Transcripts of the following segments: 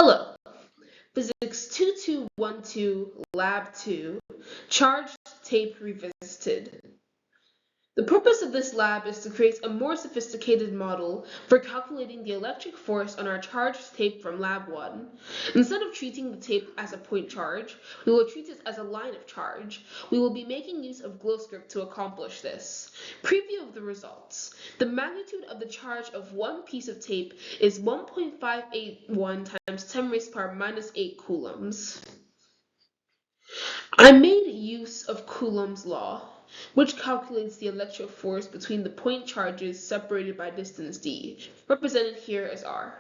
Hello, Physics 2212 Lab 2, Charged Tape Revisited. The purpose of this lab is to create a more sophisticated model for calculating the electric force on our charged tape from Lab 1. Instead of treating the tape as a point charge, we will treat it as a line of charge. We will be making use of GlowScript to accomplish this. Preview of the results. The magnitude of the charge of one piece of tape is 1.581 times 10 raised to the power minus 8 coulombs. I made use of Coulomb's law, which calculates the electric force between the point charges separated by distance d, represented here as r.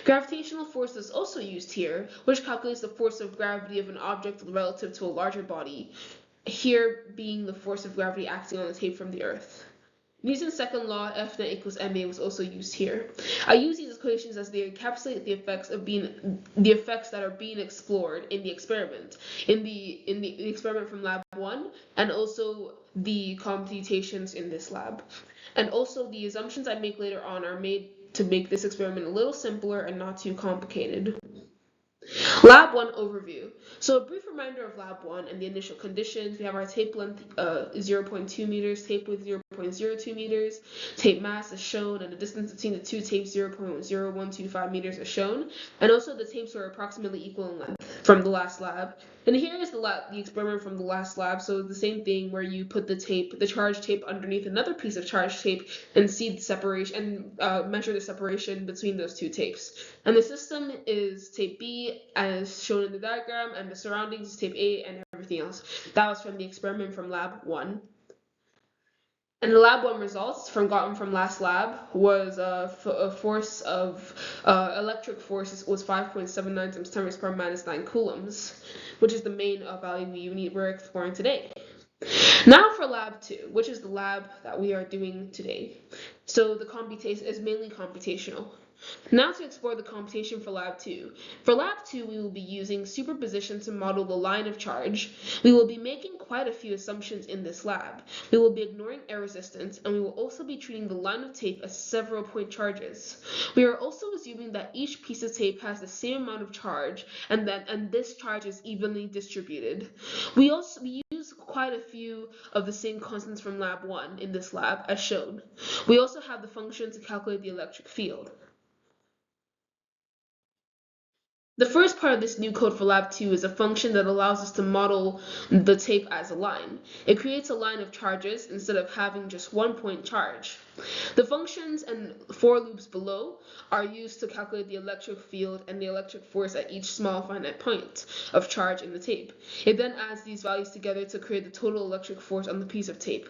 Gravitational force is also used here, which calculates the force of gravity of an object relative to a larger body, here being the force of gravity acting on the tape from the Earth. Newton's second law, F net equals ma, was also used here. I use these equations as they encapsulate the effects that are being explored in the experiment, in the experiment from Lab 1, and also the computations in this lab. And also the assumptions I make later on are made to make this experiment a little simpler and not too complicated. Lab 1 overview. So a brief reminder of Lab 1 and the initial conditions. We have our tape length 0.2 meters, tape width 0.02 meters, tape mass is shown, and the distance between the two tapes 0.0125 meters is shown. And also the tapes were approximately equal in length from the last lab. And here is the experiment from the last lab. So the same thing where you put the charged tape underneath another piece of charged tape and see the separation and measure the separation between those two tapes. And the system is tape B as shown in the diagram, and the surroundings is tape A and everything else. That was from the experiment from Lab 1. And the Lab 1 results gotten from last lab was a force of electric force was 5.79 times 10 raised to the power minus 9 coulombs, which is the main value we're exploring today. Now for Lab 2, which is the lab that we are doing today. So the computation is mainly computational. Now to explore the computation for Lab 2. For Lab 2, we will be using superposition to model the line of charge. We will be making quite a few assumptions in this lab. We will be ignoring air resistance, and we will also be treating the line of tape as several point charges. We are also assuming that each piece of tape has the same amount of charge, and this charge is evenly distributed. We use quite a few of the same constants from Lab 1 in this lab, as shown. We also have the function to calculate the electric field. The first part of this new code for Lab 2 is a function that allows us to model the tape as a line. It creates a line of charges instead of having just one point charge. The functions and for loops below are used to calculate the electric field and the electric force at each small finite point of charge in the tape. It then adds these values together to create the total electric force on the piece of tape.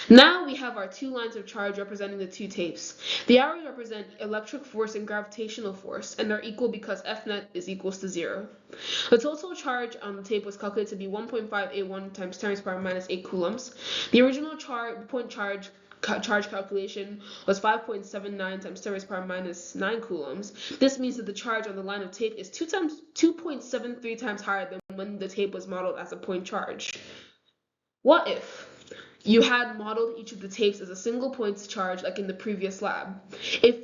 Now we have our two lines of charge representing the two tapes. The arrows represent electric force and gravitational force, and they're equal because F net is equals to 0. The total charge on the tape was calculated to be 1.581 times 10 raised to the power minus 8 coulombs. The original point charge calculation was 5.79 times 10 raised to the power minus 9 coulombs. This means that the charge on the line of tape is 2.73 times higher than when the tape was modeled as a point charge. What if you had modeled each of the tapes as a single point charge like in the previous lab? If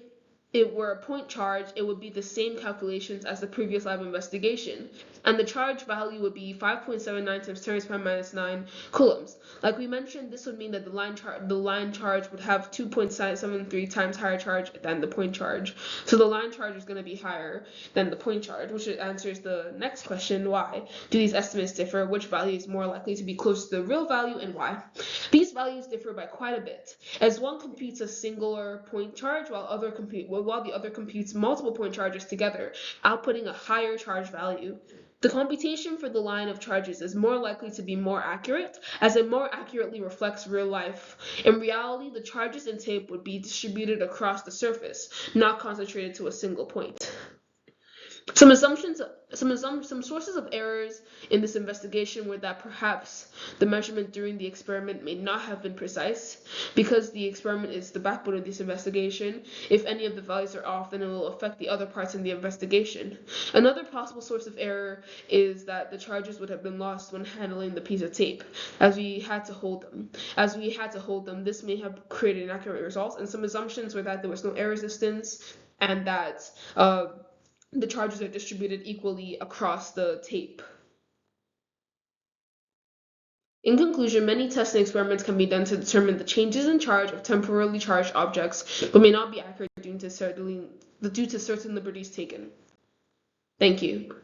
it were a point charge, it would be the same calculations as the previous lab investigation, and the charge value would be 5.79 times 10 raised to the power minus 9 coulombs. Like we mentioned, this would mean that the line charge would have 2.73 times higher charge than the point charge. So the line charge is going to be higher than the point charge, which answers the next question: why do these estimates differ? Which value is more likely to be close to the real value, and why? These values differ by quite a bit, as one computes a singular point charge while the other computes multiple point charges together, outputting a higher charge value. The computation for the line of charges is more likely to be more accurate, as it more accurately reflects real life. In reality, the charges in tape would be distributed across the surface, not concentrated to a single point. Some sources of errors in this investigation were that perhaps the measurement during the experiment may not have been precise. Because the experiment is the backbone of this investigation, if any of the values are off, then it will affect the other parts in the investigation. Another possible source of error is that the charges would have been lost when handling the piece of tape, as we had to hold them. This may have created inaccurate results, and some assumptions were that there was no air resistance, and that the charges are distributed equally across the tape. In conclusion, many tests and experiments can be done to determine the changes in charge of temporally charged objects, but may not be accurate due to certain liberties taken. Thank you.